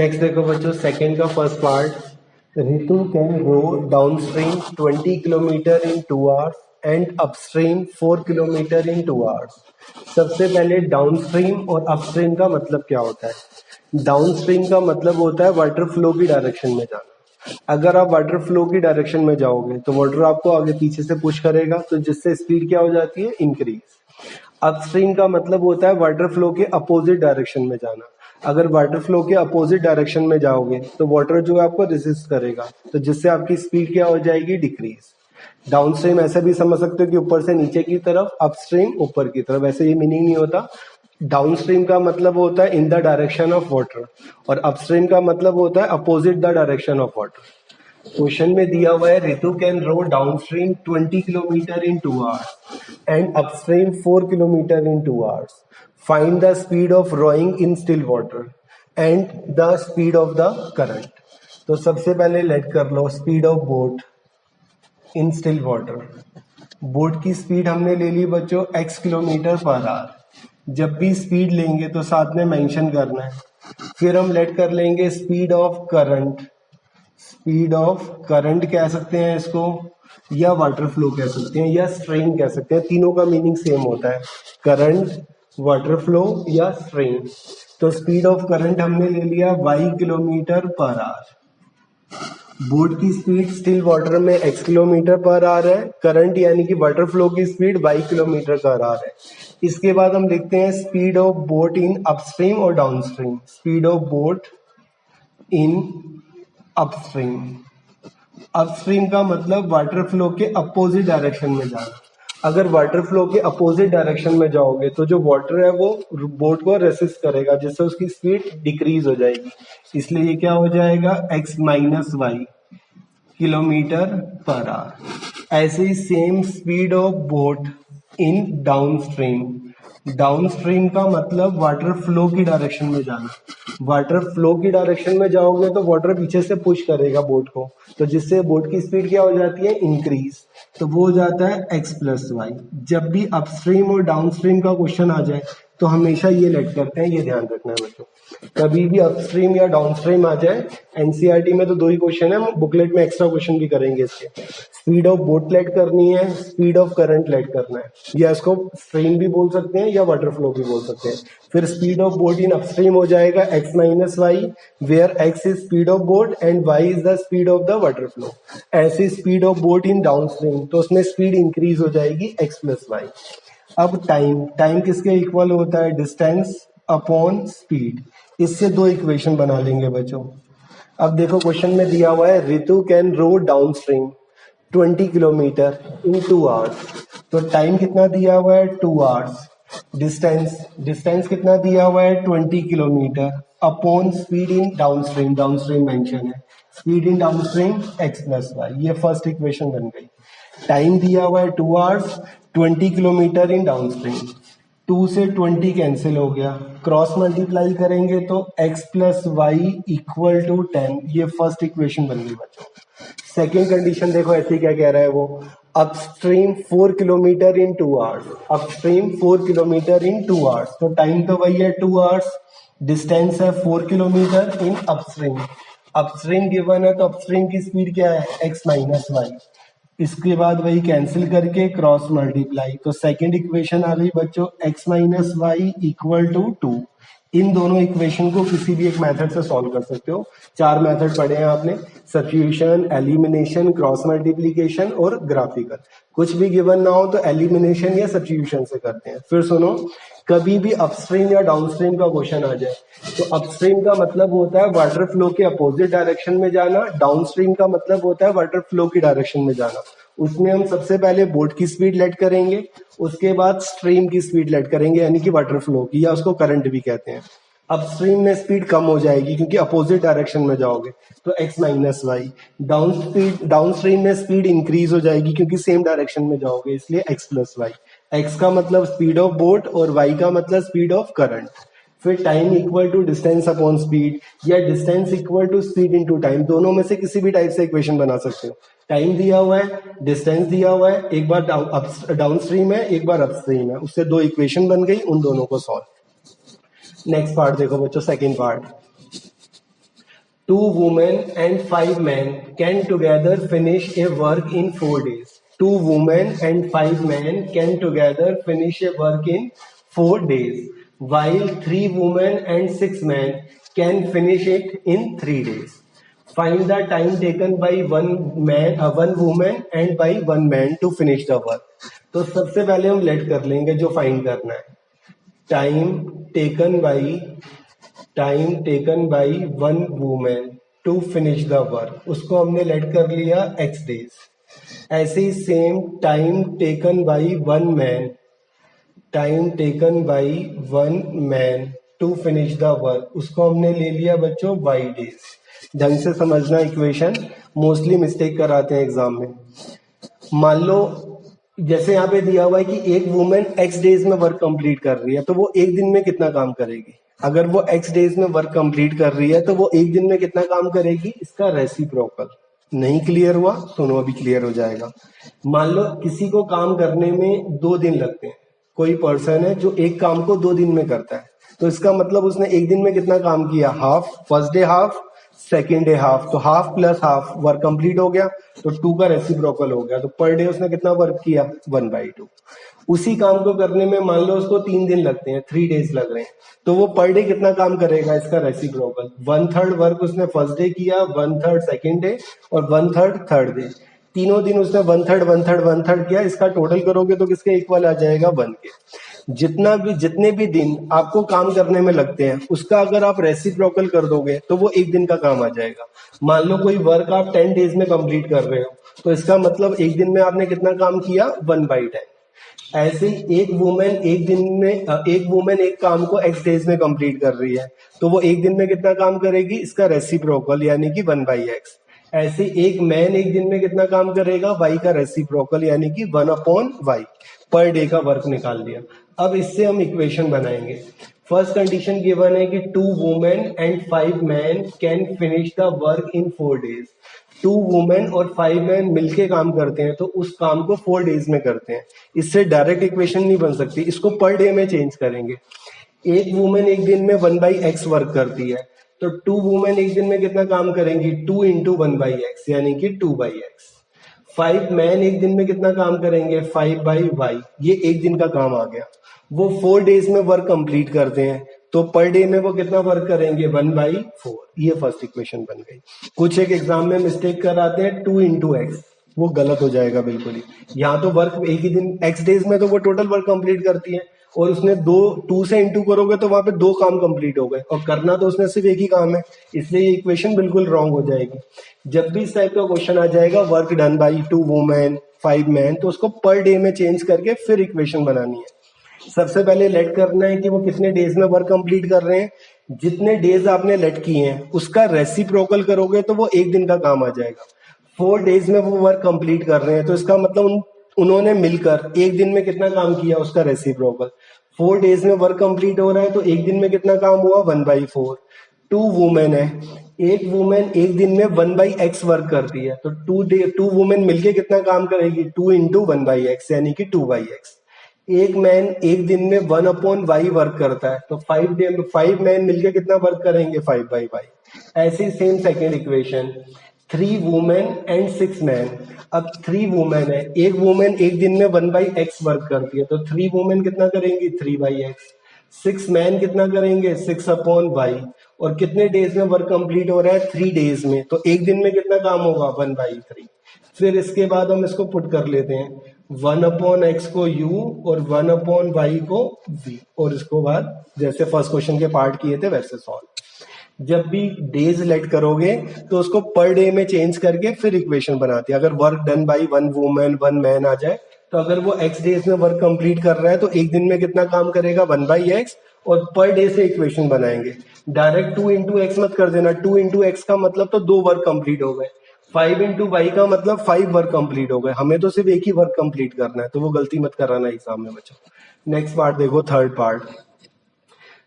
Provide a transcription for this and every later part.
Next देखो बच्चों second का first part. Ritu can row down stream 20 kilometre in 2 hours and upstream 4 kilometre in 2 hours. सबसे पहले down stream और अपस्ट्रीम का मतलब क्या होता है। डाउन स्ट्रीम का मतलब होता है वाटर फ्लो की डायरेक्शन में जाना। अगर आप वाटर फ्लो की डायरेक्शन में जाओगे तो वाटर आपको आगे पीछे से पुश करेगा, तो जिससे स्पीड क्या हो जाती है, इंक्रीज। अपस्ट्रीम का मतलब होता है वाटर फ्लो के अपोजिट डायरेक्शन में जाना। अगर वाटर फ्लो के अपोजिट डायरेक्शन में जाओगे तो वाटर जो है आपको रेजिस्ट करेगा, तो जिससे आपकी स्पीड क्या हो जाएगी, डिक्रीज। डाउनस्ट्रीम ऐसे भी समझ सकते हो कि ऊपर से नीचे की तरफ, अपस्ट्रीम ऊपर की तरफ, ऐसे ये मीनिंग नहीं होता। डाउनस्ट्रीम का मतलब होता है in the direction of water, और अपस्ट्रीम का मतलब होता है opposite the direction of water. Question में दिया हुआ है Ritu can row downstream 20 kilometre in 2 hours and upstream 4 kilometre in 2 hours. Find the speed of rowing in still water and the speed of the current. तो सबसे पहले let कर लो speed of boat in still water. Boat की speed हमने ले ली बच्चों x kilometre per hour. जब भी स्पीड लेंगे तो साथ में मेंशन करना है। फिर हम लेट कर लेंगे speed of current. Speed of current कह सकते हैं इसको, या वाटर फ्लो कह सकते हैं, या स्ट्रेन कह सकते हैं। तीनों का मीनिंग सेम होता है, करंट, वाटर फ्लो या स्ट्रेन। तो स्पीड ऑफ करंट हमने ले लिया y किलोमीटर पर आवर। बोट की स्पीड स्टिल वाटर में x किलोमीटर पर आवर है। करंट यानी कि वाटर फ्लो की स्पीड y किलोमीटर पर आवर है। इसके बाद हम लिखते हैं speed of boat in upstream और downstream. Speed of boat in upstream. Upstream का मतलब वाटर फ्लो के अपोजिट डायरेक्शन में जाना। अगर वाटर फ्लो के अपोजिट डायरेक्शन में जाओगे तो जो वाटर है वो बोट को रेसिस्ट करेगा, जिससे उसकी स्पीड डिक्रीज हो जाएगी। इसलिए ये क्या हो जाएगा, x माइनस वाई किलोमीटर पर आवर। ऐसे ही same speed of boat in downstream. Downstream का मतलब वाटर फ्लो की डायरेक्शन में जाना। वाटर फ्लो की डायरेक्शन में जाओगे तो वाटर पीछे से पुश करेगा बोट को, तो जिससे बोट की स्पीड क्या हो जाती है, इंक्रीज। तो वो हो जाता है x प्लस वाई। जब भी अपस्ट्रीम और डाउनस्ट्रीम का क्वेश्चन आ जाए तो हमेशा ये लेट करते हैं, ये ध्यान रखना है बच्चों। कभी भी अपस्ट्रीम या डाउनस्ट्रीम आ जाए, एनसीईआरटी में तो 2 ही क्वेश्चन है, हम बुकलेट में एक्स्ट्रा क्वेश्चन भी करेंगे इसके। स्पीड ऑफ बोट लेट करनी है, स्पीड ऑफ करंट लेट करना है, या इसको स्ट्रीम भी बोल सकते हैं या वाटर फ्लो भी बोल सकते हैं। फिर speed of boat in upstream हो जाएगा x minus y, where x is speed of boat and y is the speed of the water flow. ऐसी speed of boat in downstream, तो उसमें स्पीड इंक्रीज हो जाएगी x प्लस वाई। अब time किसके equal होता है, डिस्टेंस अपॉन स्पीड। इससे 2 इक्वेशन बना लेंगे बच्चों। अब देखो क्वेश्चन में दिया हुआ है Ritu can row down stream 20 kilometre in 2 hours. तो टाइम कितना दिया हुआ है, 2 आवर्स। डिस्टेंस कितना दिया हुआ है, 20 kilometre, upon speed in downstream, downstream mention है, speed in downstream x plus y. ये फर्स्ट इक्वेशन बन गई। टाइम दिया हुआ है 2 आवर्स, 20 किलोमीटर इन डाउनस्ट्रीम। 2 से 20 कैंसिल हो गया, क्रॉस मल्टीप्लाई करेंगे तो x plus y equal to 10। ये फर्स्ट इक्वेशन बन गई बच्चों। सेकेंड कंडीशन देखो ऐसे क्या कह रहा है वो, upstream 4 kilometre in 2 hours. Upstream 4 kilometre in 2 hours, तो टाइम तो वही है 2 आवर्स, डिस्टेंस है 4 किलोमीटर इन अपस्ट्रीम। अपस्ट्रीम गिवन है तो अपस्ट्रीम की स्पीड क्या है, x माइनस वाई। इसके बाद वही कैंसिल करके क्रॉस मल्टीप्लाई, तो सेकेंड इक्वेशन आ गई बच्चों x minus y equal to 2। इन दोनों इक्वेशन को किसी भी एक मेथड से सॉल्व कर सकते हो। 4 मेथड पढ़े हैं आपने, सब्स्टिट्यूशन, एलिमिनेशन, क्रॉस मल्टीप्लीकेशन और ग्राफिकल। कुछ भी गिवन ना हो तो एलिमिनेशन या सब्स्टिट्यूशन से करते हैं। फिर सुनो, कभी भी अपस्ट्रीम या डाउनस्ट्रीम का क्वेश्चन आ जाए तो अपस्ट्रीम का मतलब होता है वाटर फ्लो के अपोजिट डायरेक्शन में जाना, डाउनस्ट्रीम का मतलब होता है वाटर फ्लो की डायरेक्शन में जाना। उसमें हम सबसे पहले बोट की स्पीड लेट करेंगे, उसके बाद स्ट्रीम की स्पीड लेट करेंगे, यानी कि वाटर फ्लो की, या उसको करंट भी कहते हैं। अपस्ट्रीम में स्पीड कम हो जाएगी क्योंकि अपोजिट डायरेक्शन में जाओगे, तो x माइनस वाई। डाउनस्ट्रीम में स्पीड इंक्रीज हो जाएगी क्योंकि सेम डायरेक्शन में जाओगे, इसलिए x प्लस वाई। x का मतलब स्पीड ऑफ बोट और y का मतलब स्पीड ऑफ करंट। फिर time equal to distance upon speed, या distance equal to speed into time. दोनों में से किसी भी टाइप से इक्वेशन बना सकते हो। टाइम दिया हुआ है, डिस्टेंस दिया हुआ है, एक बार डाउनस्ट्रीम है, एक बार अपस्ट्रीम है, उससे 2 इक्वेशन बन गई, उन दोनों को सॉल्व। नेक्स्ट पार्ट देखो बच्चों, second part. 2 women and 5 men can together finish a work in 4 days. 2 women and 5 men can together finish a work in 4 days, while 3 women and 6 men can finish it in 3 days. Find the time taken by one woman and by one man to finish the work. तो सबसे पहले हम late कर लेंगे जो find करना है. Time taken by one women to finish the work, उसको हमने लेट कर लिया x डेज. ऐसे ही same time taken by one man to finish the work, उसको हमने ले लिया बच्चों y डेज. ढंग से समझना इक्वेशन, मोस्टली मिस्टेक कराते हैं एग्जाम में. मान लो जैसे यहाँ पे दिया हुआ है कि एक वुमेन x डेज में वर्क कंप्लीट कर रही है, तो वो एक दिन में कितना काम करेगी. अगर वो x डेज में वर्क कंप्लीट कर रही है तो वो एक दिन में कितना काम करेगी, इसका रेसिप्रोकल. नहीं क्लियर हुआ? सुनो अभी क्लियर हो जाएगा. मान लो किसी को काम करने में 2 दिन लगते हैं. कोई पर्सन है जो एक काम को 2 दिन में करता है, तो इसका मतलब उसने एक दिन में कितना काम किया, half. First day half, second day half, तो half plus half work complete हो गया, तो 2 का रेसिप्रोकल हो गया. तो पर डे उसने कितना वर्क किया, 1/2. उसी काम को करने में मान लो उसको 3 दिन लगते हैं, 3 डेज लग रहे हैं, तो वो पर डे कितना काम करेगा, इसका रेसिप्रोकल. 1/3 वर्क उसने फर्स्ट डे किया, 1/3 सेकेंड डे और 1/3 थर्ड डे. तीनों दिन उसने 1/3 किया. इसका टोटल करोगे तो किसके इक्वल आ जाएगा, 1 के. जितने भी दिन आपको काम करने में लगते हैं उसका अगर आप रेसिप्रोकल कर दोगे तो वो एक दिन का काम आ जाएगा. मान लो कोई वर्क आप 10 डेज में कंप्लीट कर रहे हो, तो इसका मतलब एक दिन में आपने कितना काम किया, 1/10. ऐसे ही एक वुमेन एक काम को x डेज में कंप्लीट कर रही है, तो वो एक दिन में कितना काम करेगी, इसका रेसिप्रोकल यानी कि 1/x. ऐसे एक मैन एक दिन में कितना काम करेगा, y का रेसिप्रोकल यानी कि 1/y. पर डे का वर्क निकाल लिया. अब इससे हम इक्वेशन बनाएंगे. फर्स्ट कंडीशन गिवन है कि 2 women and 5 man can finish the work in 4 days. 2 women और 5 मैन मिलके काम करते हैं तो उस काम को 4 डेज में करते हैं. इससे डायरेक्ट इक्वेशन नहीं बन सकती, इसको पर डे में चेंज करेंगे. एक वुमेन एक दिन में 1/x वर्क करती है, तो 2 वुमेन एक दिन में कितना काम करेंगी, 2 × 1/x यानी कि 2/x. 5 मैन एक दिन में कितना काम करेंगे, 5/y. ये एक दिन का काम आ गया. वो 4 डेज में वर्क कंप्लीट करते हैं, तो पर डे में वो कितना वर्क करेंगे, 1/4. ये फर्स्ट इक्वेशन बन गई. कुछ एक एग्जाम में मिस्टेक कराते हैं 2 × x, वो गलत हो जाएगा बिल्कुल ही. यहाँ तो वर्क एक ही दिन x डेज में तो वो टोटल वर्क कंप्लीट करती है, और उसने 2 से इंटू करोगे तो वहां पे 2 काम कंप्लीट हो गए, और करना तो उसने सिर्फ एक ही काम है, इसलिए ये इक्वेशन बिल्कुल रॉन्ग हो जाएगी. जब भी इस टाइप का क्वेश्चन आ जाएगा work done by 2 women 5 man, तो उसको पर डे में चेंज करके फिर इक्वेशन बनानी है. सबसे पहले लेट करना है कि वो कितने डेज में वर्क कंप्लीट कर रहे हैं. जितने डेज आपने लेट किए हैं उसका रेसिप्रोकल करोगे तो वो एक दिन का काम आ जाएगा. 4 डेज में वो वर्क कंप्लीट कर रहे हैं, तो इसका मतलब उन्होंने मिलकर एक दिन में कितना काम किया, उसका रेसिप्रोकल. 4 डेज में वर्क कंप्लीट हो रहा है, तो एक दिन में कितना काम हुआ, 1/4. 2 वुमेन है, एक वुमेन एक दिन में 1/x वर्क करती है, तो 2 वुमेन मिलके कितना काम करेगी, 2 × 1/x यानी कि 2/x. एक मैन एक दिन में 1/y वर्क करता है, तो 5 मैन मिलके कितना वर्क करेंगे, 5/y. ऐसी same second equation, 3 women and 6 man. अब 3 वुमेन है, एक वुमेन एक दिन में 1/x वर्क करती है, तो 3 वुमेन कितना करेंगी, 3/x. 6 मैन कितना करेंगे, 6/y. और कितने डेज में वर्क कंप्लीट हो रहा है, 3 डेज में, तो एक दिन में कितना काम होगा, 1/3. फिर इसके बाद हम इसको पुट कर लेते हैं, 1/x को u और 1/y को v, और इसको बाद जैसे फर्स्ट क्वेश्चन के पार्ट किए थे वैसे सॉल्व. जब भी डेज लेट करोगे तो उसको पर डे में चेंज करके फिर इक्वेशन बनाती है. अगर work done by 1 women 1 man आ जाए, तो अगर वो x डेज में वर्क कंप्लीट कर रहा है तो एक दिन में कितना काम करेगा, 1/x, और पर डे से इक्वेशन बनाएंगे. डायरेक्ट 2 × x मत कर देना. 2 × x का मतलब तो 2 वर्क कंप्लीट हो गए. 5 × y का मतलब 5 वर्क कंप्लीट हो गए. हमें तो सिर्फ एक ही वर्क कंप्लीट करना है, तो वो गलती मत कराना एग्जाम में बच्चों. नेक्स्ट पार्ट देखो, third part.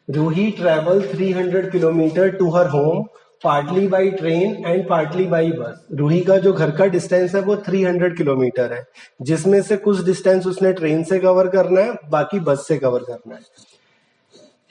Roohi travel 300 kilometre to her home partly by train and partly by bus. Roohi का जो घर का डिस्टेंस है वो 300 किलोमीटर है, जिसमें से कुछ डिस्टेंस उसने ट्रेन से कवर करना है, बाकी बस से कवर करना है.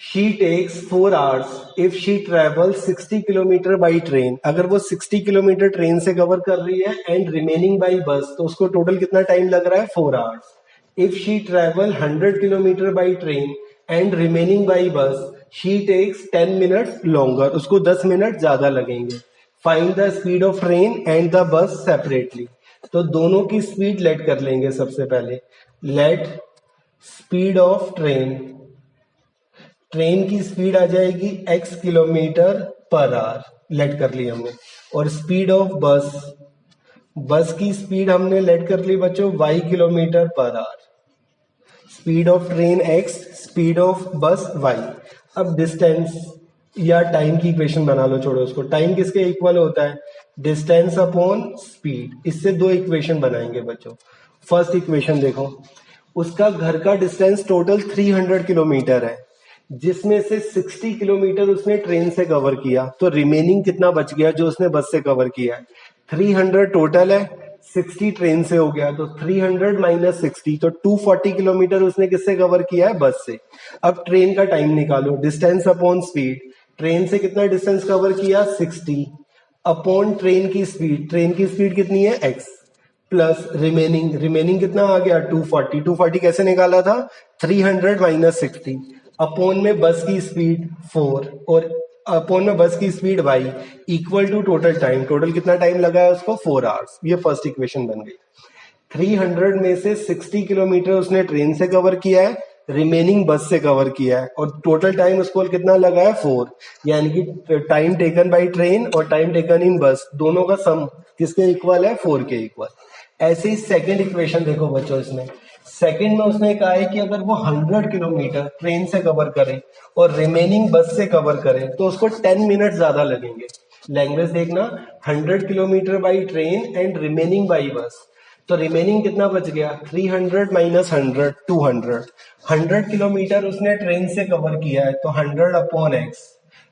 She takes 4 hours if she travel 60 kilometre by train. अगर वो 60 किलोमीटर ट्रेन से कवर कर रही है एंड रिमेनिंग बाई बस, तो उसको टोटल कितना टाइम लग रहा है? 4 hours। If she travel 100 kilometre by train and remaining by bus, she takes 10 minutes longer, उसको 10 मिनट ज्यादा लगेंगे। Find the speed of train and the bus separately. तो दोनों की स्पीड लेट कर लेंगे सबसे पहले। Let speed of train, train की स्पीड आ जाएगी x किलोमीटर पर आवर, लेट कर ली हमने। और स्पीड ऑफ बस, बस की स्पीड हमने लेट कर ली बच्चों y kilometre per hour. Speed of train x, speed of बस y। अब डिस्टेंस या टाइम की इक्वेशन बना लो, छोड़ो उसको। टाइम किसके इक्वल होता है? Distance upon speed. इससे दो इक्वेशन बनाएंगे बच्चों। फर्स्ट इक्वेशन देखो, उसका घर का डिस्टेंस टोटल 300 किलोमीटर है, जिसमें से 60 किलोमीटर उसने ट्रेन से कवर किया, तो रिमेनिंग कितना बच गया जो उसने बस से कवर किया है? 300 टोटल है, 60 ट्रेन से हो गया, तो 300 माइनस 60, तो 240 किलोमीटर उसने किससे कवर किया है? बस से। अब ट्रेन का टाइम निकालो, डिस्टेंस अपॉन स्पीड। ट्रेन से कितना डिस्टेंस कवर किया? 60 अपॉन ट्रेन की स्पीड। ट्रेन की स्पीड कितनी है? x प्लस रिमेनिंग, रिमेनिंग कितना आ गया? 240। 240 कैसे निकाला था? 300 माइनस 60 अपॉन में बस की स्पीड 4 और अपॉन में बस की speed y equal to total time. Total कितना टाइम लगा है उसको? 4 hours। ये फर्स्ट इक्वेशन बन गई। 300 में से 60 किलोमीटर उसने ट्रेन से कवर किया है, रिमेनिंग बस से कवर किया है, और टोटल टाइम उसको कितना लगा है? 4। यानी कि टाइम टेकन बाई ट्रेन और टाइम टेकन इन बस, दोनों का सम किसके इक्वल है? 4 के इक्वल। ऐसे ही सेकंड इक्वेशन देखो बच्चों, इसमें सेकंड में उसने कहा है कि अगर वो 100 किलोमीटर ट्रेन से कवर करे और रिमेनिंग बस से कवर करे, तो उसको 10 मिनट ज्यादा लगेंगे। लैंग्वेज देखना, 100 kilometre by train and remaining by बस, तो रिमेनिंग कितना बच गया? 300 माइनस 100, 200। 100 किलोमीटर उसने ट्रेन से कवर किया है, तो 100 अपॉन एक्स।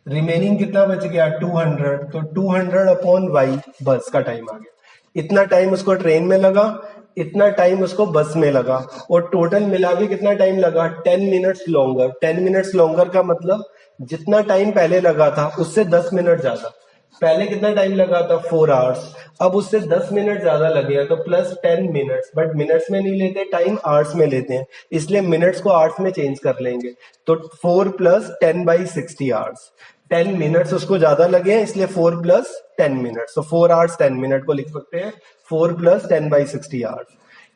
रिमेनिंग कितना बच गया? 200, तो 200 अपॉन वाई, बस का टाइम आ गया। इतना टाइम उसको ट्रेन में लगा, इतना टाइम उसको बस में लगा, और टोटल मिला के कितना टाइम लगा? 10 मिनट्स लॉन्गर। 10 मिनट्स लॉन्गर का मतलब जितना टाइम पहले लगा था उससे 10 मिनट ज्यादा। पहले कितना टाइम लगा था? 4 hours। अब उससे 10 मिनट ज्यादा लगे हैं, तो प्लस 10 मिनट्स। बट मिनट्स में नहीं लेते टाइम, आवर्स में लेते हैं, इसलिए मिनट्स को आवर्स में चेंज कर लेंगे। तो 4 प्लस 10 बाई 60 आवर्स। 10 मिनट्स उसको ज्यादा लगे हैं, इसलिए 4 प्लस 10 मिनट्स, तो 4 hours 10 मिनट को लिख सकते हैं 4 प्लस 10 बाई 60 आवर्स।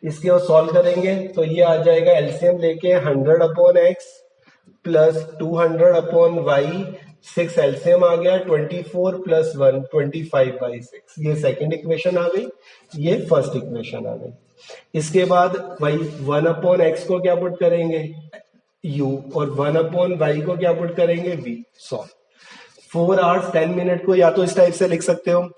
इसके और सॉल्व करेंगे तो ये आ जाएगा, एलसीएम लेके 100 upon x plus 200 upon y, 6 LCM आ गया, 24 प्लस 1 25 बाई 6। ये सेकंड इक्वेशन आ गई, ये फर्स्ट इक्वेशन आ गई। इसके बाद भाई 1 अपॉन एक्स को क्या पुट करेंगे? u, और 1 अपॉन वाई को क्या पुट करेंगे? v। सॉल्व। 4 hours 10 मिनट को या तो इस टाइप से लिख सकते हो,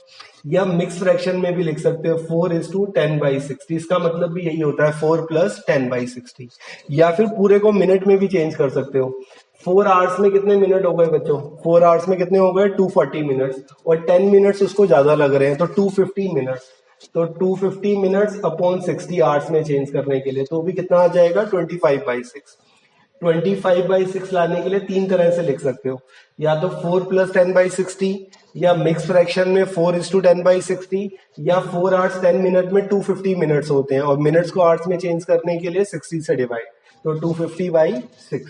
या मिक्स फ्रैक्शन में भी लिख सकते हो, 4:10 बाई 60। इसका मतलब भी यही होता है, 4 प्लस 10 बाई 60। या फिर पूरे को मिनट में भी चेंज कर सकते हो। 4 hours में कितने मिनट हो गए बच्चों? 4 hours में कितने हो गए? 240 मिनट्स, और 10 मिनट्स उसको ज्यादा लग रहे हैं, तो 250 मिनट्स। तो 250 मिनट्स अपॉन 60 आवर्स में चेंज करने के लिए, तो भी कितना आ जाएगा? 25 बाई 6। 25 बाई 6 लाने के लिए तीन तरह से लिख सकते हो, या तो 4 प्लस 10 बाई 60, या मिक्स फ्रैक्शन में 4:10 बाई 60, या 4 hours 10 मिनट में 250 मिनट्स होते हैं, और मिनट्स को आवर्स में चेंज करने के लिए 60 से डिवाइड, तो 250 बाई 6।